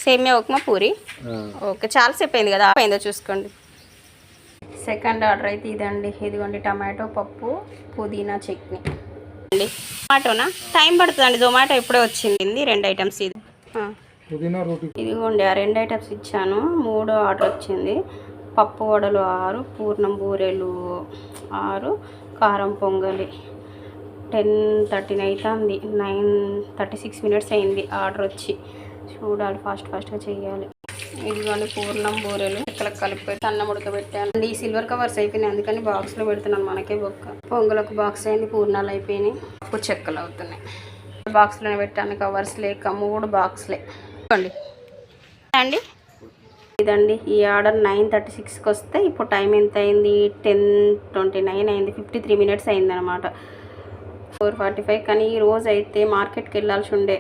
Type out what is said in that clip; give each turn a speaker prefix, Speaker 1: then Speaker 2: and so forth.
Speaker 1: సేమియా ఉప్మా పూరి. ఓకే, చాలాసేపు అయింది కదా, అయిందో చూసుకోండి. సెకండ్ ఆర్డర్ అయితే ఇదండి. ఇదిగోండి టమాటో పప్పు పుదీనా చట్నీ అండి. జొమాటోనా? టైం పడుతుందండి, జొమాటో ఇప్పుడే వచ్చింది. 2 ఐటమ్స్ ఇది. ఇదిగోండి ఆ 2 ఐటమ్స్ ఇచ్చాను, 3 ఆర్డర్ వచ్చింది. పప్పు వడలు 6, పూర్ణం బూరెలు 6, కారం పొంగలి. 10:13 అవుతుంది, 9:36 మినిట్స్ అయింది ఆర్డర్ వచ్చి. చూడాలి, ఫాస్ట్గా చేయాలి. ఇదిగోండి పూర్ణం బూరెలు ఇక్కడికి కలిపి అన్నం ఉడకబెట్టాను. ఈ సిల్వర్ కవర్స్ అయిపోయినాయి, అందుకని బాక్స్లో పెడుతున్నాను. మనకే బొక్క. పొంగలకు బాక్స్ అయింది, పూర్ణాలు అయిపోయినాయి, ఉప్పు చెక్కలు అవుతున్నాయి. బాక్స్లోనే పెట్టాను, కవర్స్ లేక 3 బాక్స్లే అండి. ఇదండి ఈ ఆర్డర్ 9:36కి వస్తే ఇప్పుడు టైం ఎంత అయింది? 10:29 అయింది. 53 మినిట్స్ అయింది అనమాట. 4:45. కానీ ఈ రోజు అయితే మార్కెట్కి వెళ్ళాల్సి ఉండే.